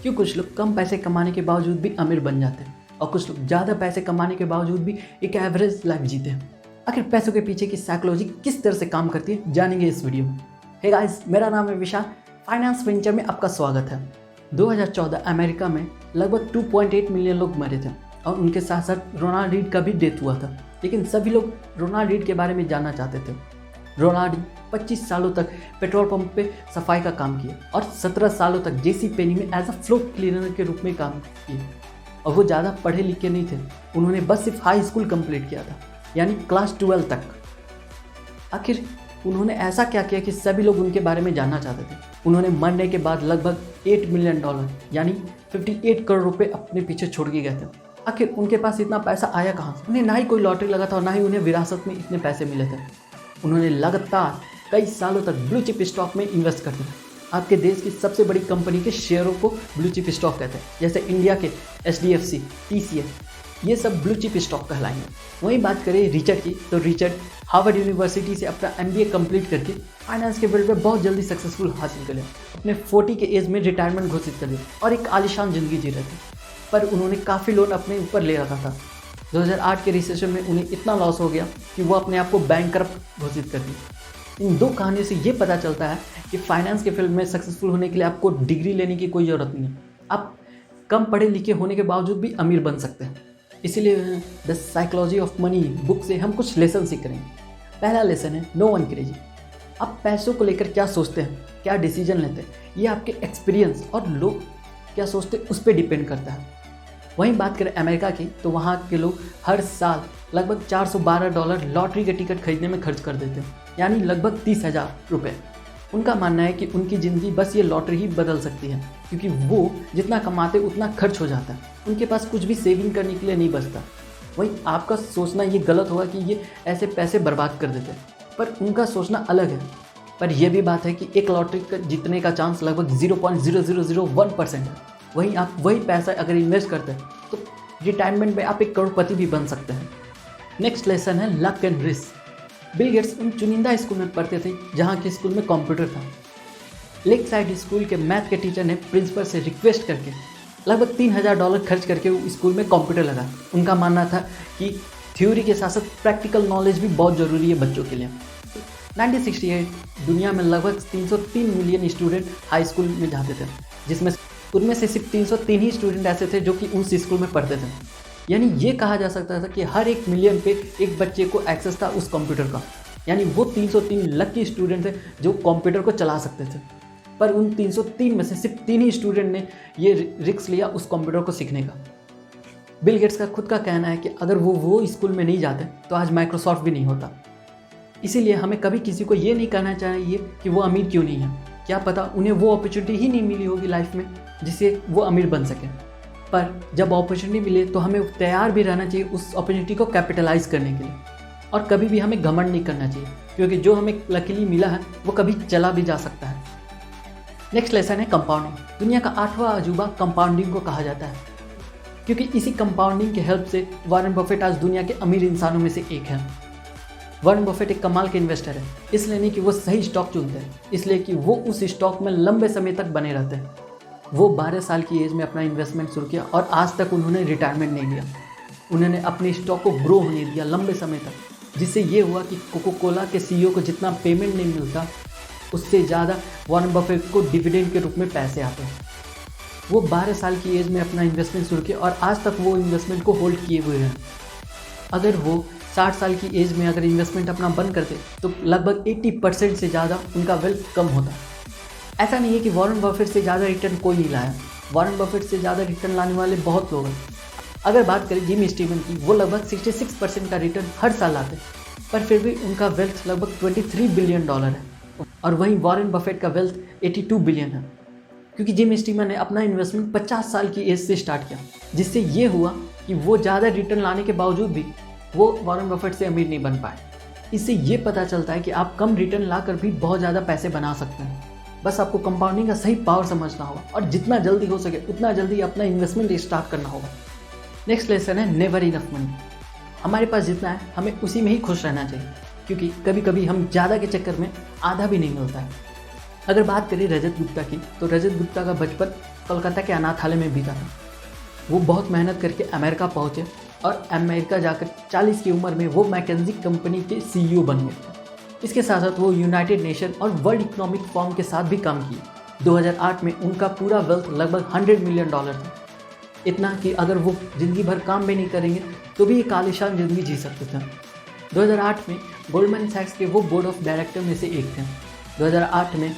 क्यों कुछ लोग कम पैसे कमाने के बावजूद भी अमीर बन जाते हैं और कुछ लोग ज़्यादा पैसे कमाने के बावजूद भी एक एवरेज लाइफ जीते हैं। आखिर पैसों के पीछे की साइकोलॉजी किस तरह से काम करती है जानेंगे इस वीडियो में। हे गाइस, मेरा नाम है विशाल। फाइनेंस वेंचर में आपका स्वागत है। 2014 अमेरिका में लगभग 2.8 मिलियन लोग मरे थे और उनके साथ साथ रोनाल्ड रीड का भी डेथ हुआ था। लेकिन सभी लोग रोनाल्ड रीड के बारे में जानना चाहते थे। रोनाल्ड 25 सालों तक पेट्रोल पंप पे सफाई का काम किया और 17 सालों तक जेसी पेनी में एज अ फ्लोर क्लीनर के रूप में काम किया। और वो ज़्यादा पढ़े लिखे नहीं थे, उन्होंने बस सिर्फ हाई स्कूल कंप्लीट किया था, यानी क्लास 12 तक। आखिर उन्होंने ऐसा क्या किया कि सभी लोग उनके बारे में जानना चाहते थे। उन्होंने मरने के बाद लगभग $8 मिलियन यानी 58 करोड़ रुपए अपने पीछे छोड़ के गए थे। आखिर उनके पास इतना पैसा आया कहाँ से? उन्हें ना ही कोई लॉटरी लगा था और ना ही उन्हें विरासत में इतने पैसे मिले थे। उन्होंने लगातार कई सालों तक ब्लू चिप स्टॉक में इन्वेस्ट करते थे। आपके देश की सबसे बड़ी कंपनी के शेयरों को ब्लू चिप स्टॉक कहते हैं, जैसे इंडिया के HDFC, TCS, ये सब ब्लू चिप स्टॉक कहलाएंगे। वहीं बात करें रिचर्ड की, तो रिचर्ड हार्वर्ड यूनिवर्सिटी से अपना MBA कंप्लीट करके फाइनेंस के फील्ड में बहुत जल्दी सक्सेसफुल हासिल कर लिया। अपने 40 के एज में रिटायरमेंट घोषित कर दिया और एक आलिशान जिंदगी जी रहे थे। पर उन्होंने काफ़ी लोन अपने ऊपर ले रखा था। 2008 के रिसेशन में उन्हें इतना लॉस हो गया कि वो अपने आप को बैंकरप्ट घोषित कर दिया। इन दो कहानियों से ये पता चलता है कि फाइनेंस के फील्ड में सक्सेसफुल होने के लिए आपको डिग्री लेने की कोई ज़रूरत नहीं है। आप कम पढ़े लिखे होने के बावजूद भी अमीर बन सकते हैं। इसीलिए the psychology of money book से हम कुछ लेसन सीख रहे हैं। पहला लेसन है नो वन क्रेजी। आप पैसों को लेकर क्या सोचते हैं, क्या डिसीजन लेते हैं, ये आपके एक्सपीरियंस और लोग क्या सोचते हैं उस पर डिपेंड करता है। वहीं बात करें अमेरिका की, तो वहाँ के लोग हर साल लगभग $412 लॉटरी के टिकट खरीदने में खर्च कर देते हैं, यानी लगभग 30,000 रुपये। उनका मानना है कि उनकी ज़िंदगी बस ये लॉटरी ही बदल सकती है, क्योंकि वो जितना कमाते उतना खर्च हो जाता है। उनके पास कुछ भी सेविंग करने के लिए नहीं बचता। वहीं आपका सोचना ये गलत होगा कि ये ऐसे पैसे बर्बाद कर देते हैं, पर उनका सोचना अलग है। पर यह भी बात है कि एक लॉटरी का जीतने का चांस लगभग 0.0001% है। वहीं आप वही पैसा अगर इन्वेस्ट करते हैं तो रिटायरमेंट में आप एक करोड़पति भी बन सकते हैं। नेक्स्ट लेसन है luck and risk. Bill Gates उन चुनिंदा स्कूल में पढ़ते थे जहाँ के स्कूल में कंप्यूटर था। लेक साइड स्कूल के मैथ के टीचर ने प्रिंसिपल से रिक्वेस्ट करके लगभग $3,000 खर्च करके वो स्कूल में कंप्यूटर लगाया। उनका मानना था कि थ्योरी के साथ साथ प्रैक्टिकल नॉलेज भी बहुत ज़रूरी है बच्चों के लिए। 1968 दुनिया में लगभग 303 मिलियन स्टूडेंट हाई स्कूल में जाते थे, जिसमें उनमें से सिर्फ 303 ही स्टूडेंट ऐसे थे जो कि उस स्कूल में पढ़ते थे। यानी ये कहा जा सकता था कि हर 1 मिलियन पे एक बच्चे को एक्सेस था उस कंप्यूटर का। यानी वो 303 लकी स्टूडेंट थे जो कंप्यूटर को चला सकते थे। पर उन 303 में से सिर्फ 3 ही स्टूडेंट ने ये रिस्क लिया उस कंप्यूटर को सीखने का। बिल गेट्स का खुद का कहना है कि अगर वो स्कूल में नहीं जाते तो आज माइक्रोसॉफ्ट भी नहीं होता। इसीलिए हमें कभी किसी को ये नहीं कहना चाहिए कि वो अमीर क्यों नहीं है। क्या पता उन्हें वो अपॉर्चुनिटी ही नहीं मिली होगी लाइफ में जिससे वो अमीर बन सकें। पर जब अपॉर्चुनिटी मिले तो हमें तैयार भी रहना चाहिए उस अपॉर्चुनिटी को कैपिटलाइज करने के लिए। और कभी भी हमें घमंड नहीं करना चाहिए, क्योंकि जो हमें लकीली मिला है वो कभी चला भी जा सकता है। नेक्स्ट लेसन है कंपाउंडिंग। दुनिया का 8वां अजूबा कंपाउंडिंग को कहा जाता है, क्योंकि इसी कंपाउंडिंग के हेल्प से वॉरेन बफेट आज दुनिया के अमीर इंसानों में से एक है। वॉरेन बफेट एक कमाल के इन्वेस्टर है, इसलिए नहीं कि वो सही स्टॉक चुनते हैं, इसलिए कि वो उस स्टॉक में लंबे समय तक बने रहते हैं। वो 12 साल की एज में अपना इन्वेस्टमेंट शुरू किया और आज तक उन्होंने रिटायरमेंट नहीं लिया। उन्होंने अपने स्टॉक को ग्रो होने दिया लंबे समय तक, जिससे ये हुआ कि कोको कोला के CEO को जितना पेमेंट नहीं मिलता उससे ज़्यादा वॉरेन बफेट को डिविडेंड के रूप में पैसे आते हैं। वो 12 साल की एज में अपना इन्वेस्टमेंट शुरू किया और आज तक वो इन्वेस्टमेंट को होल्ड किए हुए हैं। अगर वो 60 साल की एज में अगर इन्वेस्टमेंट अपना बंद करते तो लगभग 80% से ज़्यादा उनका वेल्थ कम होता। ऐसा नहीं है कि वॉरेन बफेट से ज़्यादा रिटर्न कोई नहीं लाया। वॉरेन बफेट से ज़्यादा रिटर्न लाने वाले बहुत लोग हैं। अगर बात करें जिम स्टीवन की, वो लगभग 66% का रिटर्न हर साल लाते हैं, पर फिर भी उनका वेल्थ लगभग $23 बिलियन है। और वहीं वॉरेन बफेट का वेल्थ 82 बिलियन है, क्योंकि जिम स्टीवन ने अपना इन्वेस्टमेंट 50 साल की एज से स्टार्ट किया, जिससे ये हुआ कि वो ज़्यादा रिटर्न लाने के बावजूद भी वो वॉरेन बफेट से अमीर नहीं बन पाए। इससे ये पता चलता है कि आप कम रिटर्न लाकर भी बहुत ज़्यादा पैसे बना सकते हैं। बस आपको कंपाउंडिंग का सही पावर समझना होगा और जितना जल्दी हो सके उतना जल्दी अपना इन्वेस्टमेंट स्टार्ट करना होगा। नेक्स्ट लेसन है नेवर इनफ मनी। हमारे पास जितना है हमें उसी में ही खुश रहना चाहिए, क्योंकि कभी कभी हम ज़्यादा के चक्कर में आधा भी नहीं मिलता है। अगर बात करें रजत गुप्ता की, तो रजत गुप्ता का बचपन कोलकाता के अनाथालय में बीता था। वो बहुत मेहनत करके अमेरिका पहुँचे और अमेरिका जाकर 40 की उम्र में वो मैकेंजी कंपनी के CEO बन गए थे। इसके साथ साथ वो यूनाइटेड नेशन और वर्ल्ड इकोनॉमिक फोरम के साथ भी काम किए। 2008 में उनका पूरा वेल्थ लगभग $100 मिलियन था। इतना कि अगर वो ज़िंदगी भर काम भी नहीं करेंगे तो भी एक आलीशान ज़िंदगी जी सकते थे। 2008 में गोल्डमैन सैक्स के वो बोर्ड ऑफ डायरेक्टर में से एक थे। 2008 में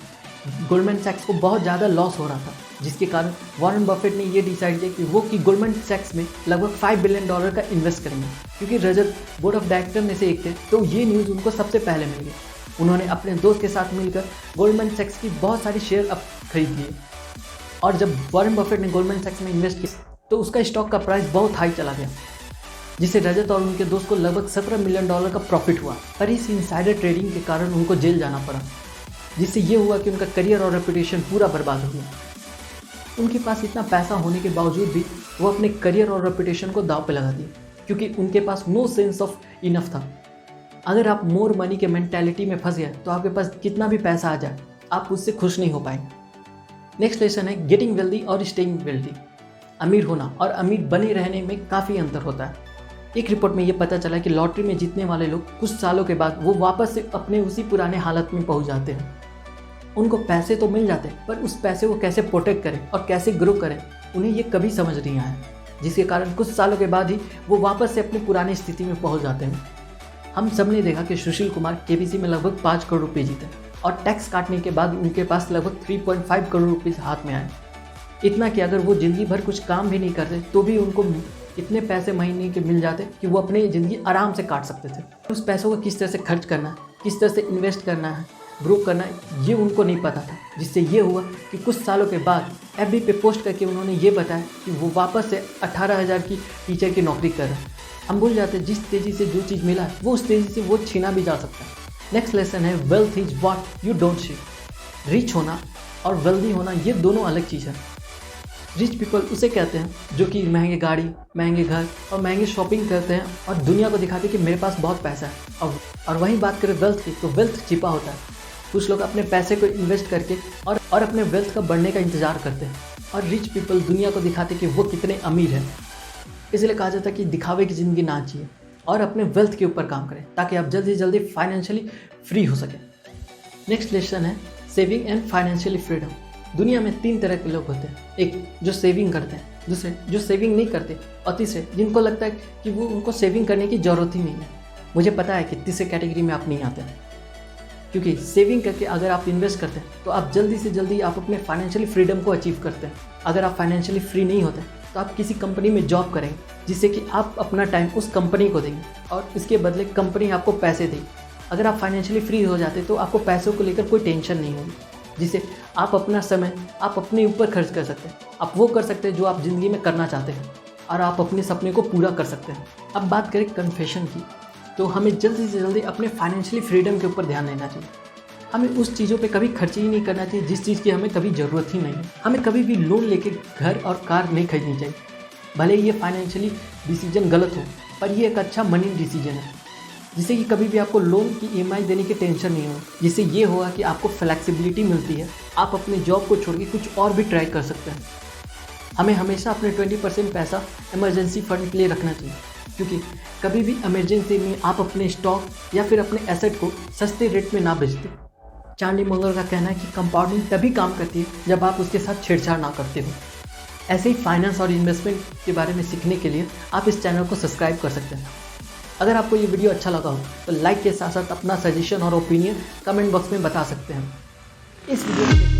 गोल्डमैन सैक्स को बहुत ज़्यादा लॉस हो रहा था, जिसके कारण वॉरेन बफेट ने ये डिसाइड किया कि गोल्डमैन सैक्स में लगभग $5 बिलियन का इन्वेस्ट करेंगे। क्योंकि रजत बोर्ड ऑफ डायरेक्टर में से एक थे तो ये न्यूज़ उनको सबसे पहले मिल गई। उन्होंने अपने दोस्त के साथ मिलकर गोल्डमैन सैक्स की बहुत सारी शेयर अब खरीद लिए और जब वॉरेन बफेट ने गोल्डमैन सैक्स में इन्वेस्ट किया तो उसका स्टॉक का प्राइस बहुत हाई चला गया, जिससे रजत और उनके दोस्त को लगभग $17 मिलियन का प्रॉफिट हुआ। पर इस इनसाइडर ट्रेडिंग के कारण उनको जेल जाना पड़ा, जिससे ये हुआ कि उनका करियर और रेपुटेशन पूरा बर्बाद हो गया। उनके पास इतना पैसा होने के बावजूद भी वो अपने करियर और रेपुटेशन को दांव पे लगा दिए, क्योंकि उनके पास नो सेंस ऑफ इनफ था। अगर आप मोर मनी के मेंटालिटी में फंस गए तो आपके पास कितना भी पैसा आ जाए आप उससे खुश नहीं हो पाएंगे। नेक्स्ट लेसन है गेटिंग वेल्दी और स्टेइंग वेल्दी। अमीर होना और अमीर बने रहने में काफ़ी अंतर होता है। एक रिपोर्ट में ये पता चला कि लॉटरी में जीतने वाले लोग कुछ सालों के बाद वो वापस से अपने उसी पुराने हालत में पहुंच जाते हैं। उनको पैसे तो मिल जाते हैं, पर उस पैसे को कैसे प्रोटेक्ट करें और कैसे ग्रो करें उन्हें ये कभी समझ नहीं आया, जिसके कारण कुछ सालों के बाद ही वो वापस से अपनी पुरानी स्थिति में पहुंच जाते हैं। हम सब ने देखा कि सुशील कुमार KBC में लगभग 5 करोड़ रुपये जीते और टैक्स काटने के बाद उनके पास लगभग 3.5 करोड़ रुपये हाथ में आए। इतना कि अगर वो ज़िंदगी भर कुछ काम भी नहीं करते तो भी उनको इतने पैसे महीने के मिल जाते कि वो अपनी ज़िंदगी आराम से काट सकते थे। उस पैसों को किस तरह से खर्च करना है, किस तरह से इन्वेस्ट करना है, ग्रो करना है, ये उनको नहीं पता था, जिससे ये हुआ कि कुछ सालों के बाद FB पे पोस्ट करके उन्होंने ये बताया कि वो वापस से 18,000 की टीचर की नौकरी कर रहे हैं। हम भूल जाते हैं जिस तेज़ी से जो चीज़ मिला है वो उस तेज़ी से वो छीना भी जा सकता है। नेक्स्ट लेसन है wealth is what you don't see. Rich होना और वेल्दी होना ये दोनों अलग चीज़ है। रिच पीपल उसे कहते हैं जो कि महंगे गाड़ी, महंगे घर और महंगे शॉपिंग करते हैं और दुनिया को दिखाते हैं कि मेरे पास बहुत पैसा है। और वहीं बात करें वेल्थ की तो वेल्थ छिपा होता है। कुछ लोग अपने पैसे को इन्वेस्ट करके और अपने वेल्थ का बढ़ने का इंतजार करते हैं और रिच पीपल दुनिया को दिखाते हैं कि वो कितने अमीर हैं। इसलिए कहा जाता है कि दिखावे की ज़िंदगी ना जिए और अपने वेल्थ के ऊपर काम करें ताकि आप जल्दी से जल्दी फाइनेंशियली फ्री हो सकें। नेक्स्ट लेसन है सेविंग एंड फाइनेंशियली फ्रीडम। दुनिया में 3 तरह के लोग होते हैं, एक जो सेविंग करते हैं, दूसरे जो सेविंग नहीं करते और तीसरे जिनको लगता है कि वो उनको सेविंग करने की ज़रूरत ही नहीं है। मुझे पता है कि तीसरे कैटेगरी में आप नहीं आते हैं, क्योंकि सेविंग करके अगर आप इन्वेस्ट करते हैं तो आप जल्दी से जल्दी आप अपने फाइनेंशियली फ्रीडम को अचीव करते हैं। अगर आप फाइनेंशियली फ्री नहीं होते तो आप किसी कंपनी में जॉब करेंगे, जिससे कि आप अपना टाइम उस कंपनी को देंगे और इसके बदले कंपनी आपको पैसे देगी। अगर आप फाइनेंशियली फ्री हो जाते तो आपको पैसों को लेकर कोई टेंशन नहीं होगी, जिससे आप अपना समय आप अपने ऊपर खर्च कर सकते हैं। आप वो कर सकते हैं जो आप ज़िंदगी में करना चाहते हैं और आप अपने सपने को पूरा कर सकते हैं। अब बात करें कन्फेशन की, तो हमें जल्दी से जल्दी अपने फाइनेंशियली फ्रीडम के ऊपर ध्यान देना चाहिए। हमें उस चीज़ों पे कभी खर्च ही नहीं करना चाहिए जिस चीज़ की हमें कभी ज़रूरत ही नहीं है। हमें कभी भी लोन लेके घर और कार नहीं खरीदनी चाहिए। भले ये फाइनेंशियली डिसीजन गलत हो, पर ये एक अच्छा मनी डिसीजन है, जिससे कि कभी भी आपको लोन की EMI देने की टेंशन नहीं हो। जिससे ये होगा कि आपको फ्लेक्सिबिलिटी मिलती है, आप अपने जॉब को छोड़ के कुछ और भी ट्राई कर सकते हैं। हमें हमेशा अपने 20% पैसा इमरजेंसी फंड के लिए रखना चाहिए, क्योंकि कभी भी इमरजेंसी में आप अपने स्टॉक या फिर अपने एसेट को सस्ते रेट में ना बेचते। चार्ली मुंगर का कहना है कि कंपाउंडिंग तभी काम करती है जब आप उसके साथ छेड़छाड़ ना करते हो। ऐसे ही फाइनेंस और इन्वेस्टमेंट के बारे में सीखने के लिए आप इस चैनल को सब्सक्राइब कर सकते हैं। अगर आपको ये वीडियो अच्छा लगा हो तो लाइक के साथ साथ अपना सजेशन और ओपिनियन कमेंट बॉक्स में बता सकते हैं। इस वीडियो